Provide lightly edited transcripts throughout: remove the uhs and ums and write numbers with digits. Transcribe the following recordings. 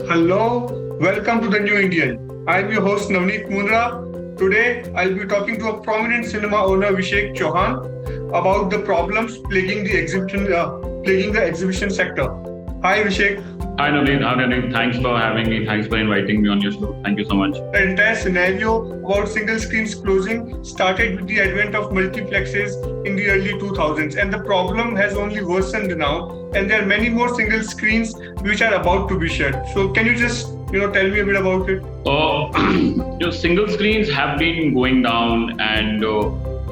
Hello, welcome to the New Indian. I'm your host Navneet Munra. Today, I'll be talking to a prominent cinema owner, Vishek Chauhan, about the problems plaguing the exhibition sector. Hi, Vishek. Hi Navneet, thanks for having me. Thanks for inviting me on your show. Thank you so much. The entire scenario about single screens closing started with the advent of multiplexes in the early 2000s, and the problem has only worsened now. And there are many more single screens which are about to be shut. So, can you just tell me a bit about it? Single screens have been going down, and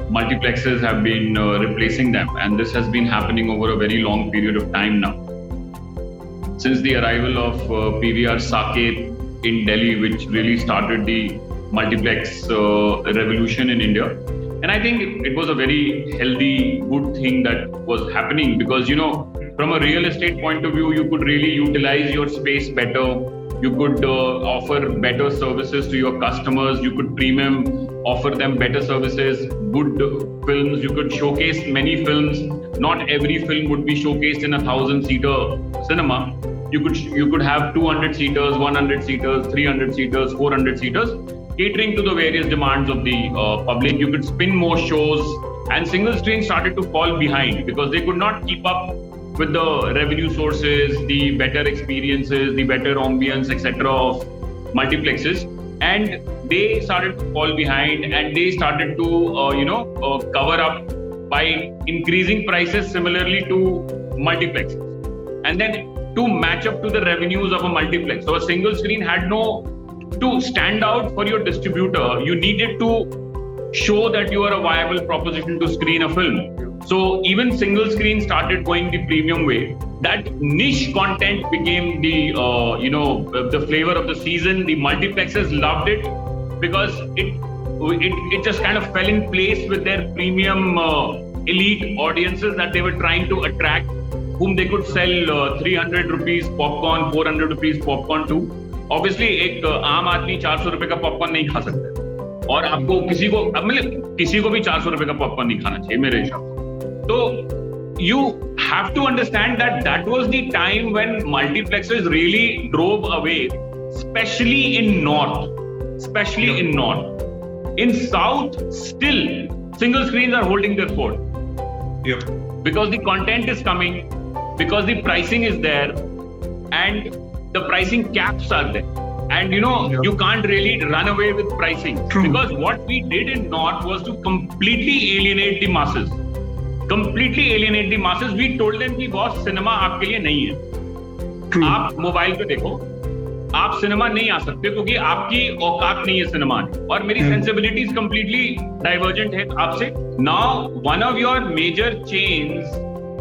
multiplexes have been replacing them, and this has been happening over a very long period of time now. Since the arrival of PVR Saket in Delhi, which really started the multiplex revolution in India. And I think it was a very healthy, good thing that was happening because, from a real estate point of view, you could really utilize your space better. You could offer better services to your customers. You could offer them better services, good films. You could showcase many films. Not every film would be showcased in a 1,000-seater cinema. You could have 200-seaters, 100-seaters, 300-seaters, 400-seaters, catering to the various demands of the public. You could spin more shows, and single screens started to fall behind because they could not keep up with the revenue sources, the better experiences, the better ambience, etc. of multiplexes, and they started to fall behind, and they started to cover up by increasing prices similarly to multiplexes, and then to match up to the revenues of a multiplex. So a single screen had to stand out for your distributor. You needed to show that you are a viable proposition to screen a film. So even single screen started going the premium way. That niche content became the flavor of the season. The multiplexes loved it because it just kind of fell in place with their premium elite audiences that they were trying to attract, whom they could sell 300 rupees popcorn, 400 rupees popcorn to. Obviously, एक आम आदमी 400 रुपए का popcorn नहीं खा सकता, और आपको किसी को भी 400 रुपए का पॉपकॉर्न नहीं खाना चाहिए मेरे हिसाब से. So you have to understand that was the time when multiplexes really drove away, especially in North. In South, still single screens are holding their fort. Yep. Because the content is coming, because the pricing is there, and the pricing caps are there. And you can't really run away with pricing. True. Because what we did in North was to completely alienate the masses. We told them कि boss, cinema आपके लिए नहीं है. True. आप mobile पे देखो, आप cinema नहीं आ सकते क्योंकि आपकी औकात नहीं है सिनेमा में, और मेरी sensibilities completely divergent है आपसे. Now, one of your major chains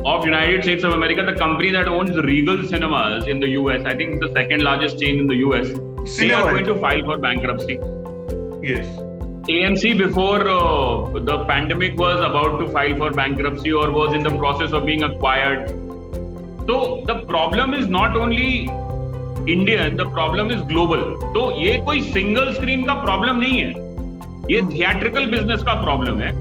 of United States of America, the company that owns Regal Cinemas in the US, I think the second largest chain in the US, they are going to file for bankruptcy. Yes. AMC before the pandemic was about to file for bankruptcy or was in the process of being acquired. So the problem is not only Indian, the problem is global. तो ये कोई single screen का problem नहीं है, ये theatrical business का problem है.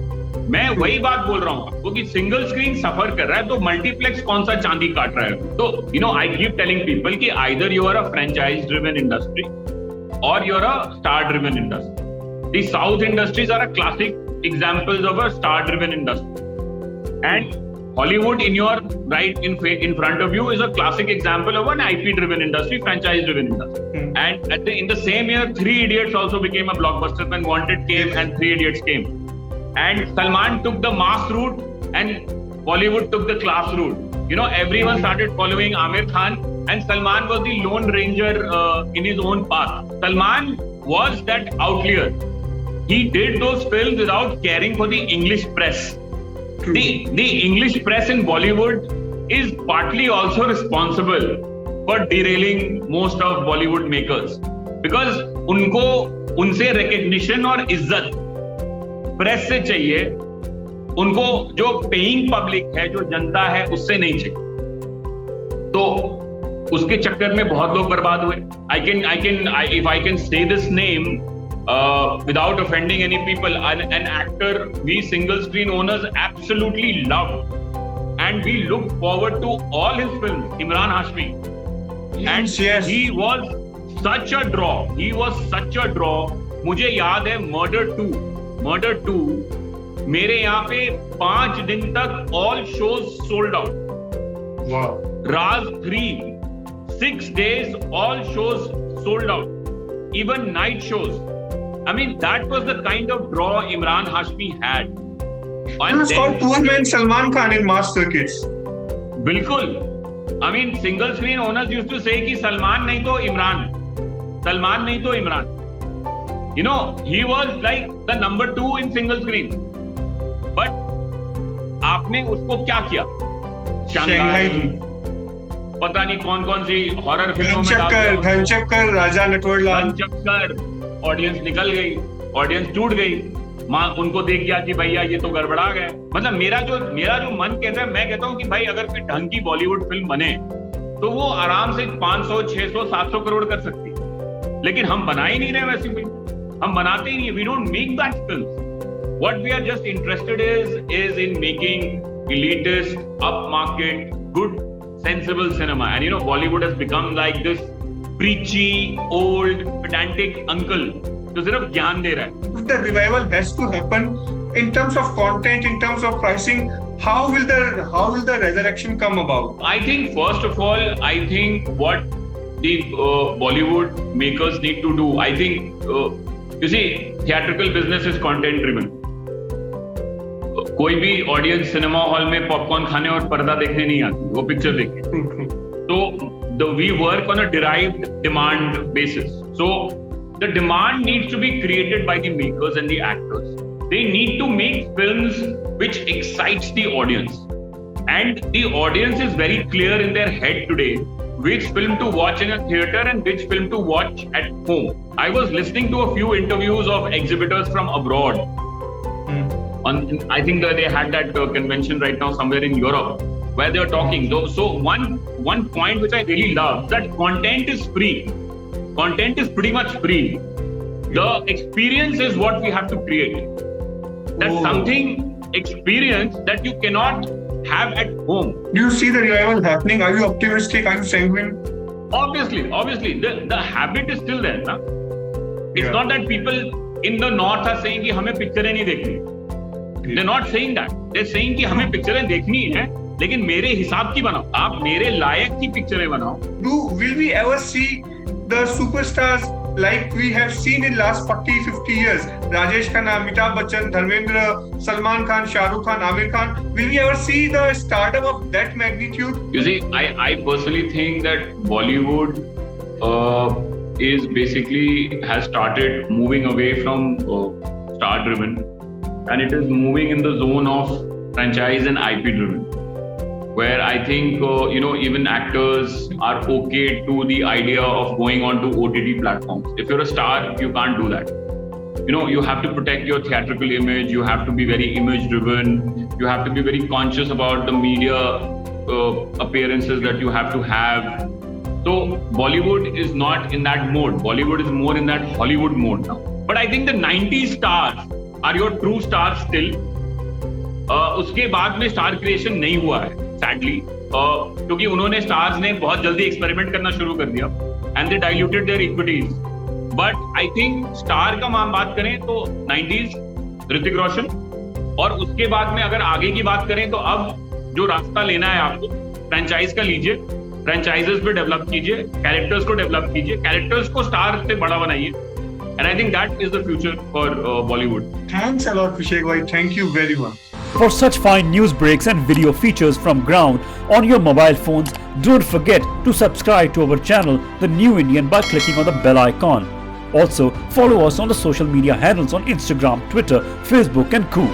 मैं वही बात बोल रहा हूँ आपको कि सिंगल स्क्रीन सफर कर रहा है तो मल्टीप्लेक्स कौन सा चांदी काट रहा है. तो आई कीप टेलिंग पीपल कि either you are a franchise driven industry और you are a star driven industry. The south industries are a classic examples of a star driven industry, and Hollywood in your right in front of you is a classic example of an IP driven industry, franchise driven industry. And in the same year, Three Idiots also became a blockbuster when Wanted came and Three Idiots came. And Salman took the mass route and Bollywood took the class route. Everyone started following Amir Khan, and Salman was the lone ranger in his own path. Salman was that outlier. He did those films without caring for the English press. The English press in Bollywood is partly also responsible for derailing most of Bollywood makers, because उनसे recognition और इज्जत press से चाहिए, उनको जो paying public है, जो जनता है, उससे नहीं चाहिए. तो उसके चक्कर में बहुत लोग बर्बाद हुए. If I can say this name without offending any people, an actor we single screen owners absolutely loved, and we looked forward to all his films, Imran Hashmi. And Yes. he was such a draw. He was such a draw. मुझे याद है murder 2 मेरे यहाँ पे 5 दिन तक all shows sold out. Wow. Raz 3 6 days all shows sold out, even night shows. I mean, that was the kind of draw Imran Hashmi had. It was called Poor Man Salman Khan in mass circuits. बिल्कुल. I mean, single screen owners used to say कि सलमान नहीं तो Imran. You know, he was like the number 2 in single screen. But आपने उसको क्या किया? Shanghai, पता नहीं कौन सी हॉरर फिल्मों में धनचक्कर, राजा नटवरलाल, ऑडियंस निकल गई, ऑडियंस टूट गई. माँ उनको देख गया कि भैया ये तो गड़बड़ा गया. मतलब मेरा जो मन कहता है, मैं कहता हूँ कि भाई अगर कोई ढंग की बॉलीवुड फिल्म बने तो वो आराम से 500, 600, 700 करोड़ कर सकती है. लेकिन हम बना ही नहीं रहे वैसी फिल्म. हम बनाते ही नहीं. We don't make that films. What we are just interested is in making elitist, upmarket, good, sensible cinema. And you know, Bollywood has become like this preachy, old, pedantic uncle जो सिर्फ ज्ञान दे रहा है. If the revival has to happen in terms of content, in terms of pricing, how will the resurrection come about? I think first of all, what the Bollywood makers need to do. I think you see, theatrical business is content driven. कोई भी audience cinema hall में popcorn खाने और पर्दा देखने नहीं आती, वो पिक्चर देखने. तो we work on a derived demand basis. So the demand needs to be created by the makers and the actors. They need to make films which excites the audience. And the audience is very clear in their head today which film to watch in a theater and which film to watch at home. I was listening to a few interviews of exhibitors from abroad. I think that they had that convention right now somewhere in Europe where they are talking. So one point which I really love, that content is free. Content is pretty much free. The experience is what we have to create. That's something experience that you cannot have at home. Do you see the revival happening? Are you optimistic? Are you sanguine? Obviously. The habit is still there. Na? It's not that people in the north are saying कि हमें पिक्चरें नहीं देखनी. They're not saying that. They're saying कि हमें पिक्चरें देखनी है, लेकिन मेरे हिसाब की बनाओ. आप मेरे लायक की पिक्चरें बनाओ. Will we ever see the superstars like we have seen in last 40-50 years? Rajesh Khanna, Amitabh Bachchan, Dharmendra, Salman Khan, Shah Rukh Khan, Amir Khan. Will we ever see the stardom of that magnitude? You see, I personally think that Bollywood is basically has started moving away from star-driven. And it is moving in the zone of franchise and IP driven, where I think even actors are okay to the idea of going on to OTT platforms. If you're a star, you can't do that. You have to protect your theatrical image. You have to be very image driven. You have to be very conscious about the media appearances that you have to have. So Bollywood is not in that mode. Bollywood is more in that Hollywood mode now. But I think the 90s stars are your true stars still. उसके बाद में star creation नहीं हुआ है sadly, क्योंकि उन्होंने stars ने बहुत जल्दी एक्सपेरिमेंट करना शुरू कर दिया and they diluted their equities. But I think star का हम बात करें तो 90s ऋतिक रोशन, और उसके बाद में अगर आगे की बात करें तो अब जो रास्ता लेना है आपको, फ्रेंचाइज का लीजिए, फ्रेंचाइजेस पे डेवलप कीजिए, कैरेक्टर्स को डेवलप कीजिए, कैरेक्टर्स को स्टार से बड़ा बनाइए. And I think that is the future for Bollywood. Thanks a lot, Vishek bhai. Thank you very much. For such fine news breaks and video features from ground on your mobile phones, don't forget to subscribe to our channel, The New Indian, by clicking on the bell icon. Also, follow us on the social media handles on Instagram, Twitter, Facebook and Co.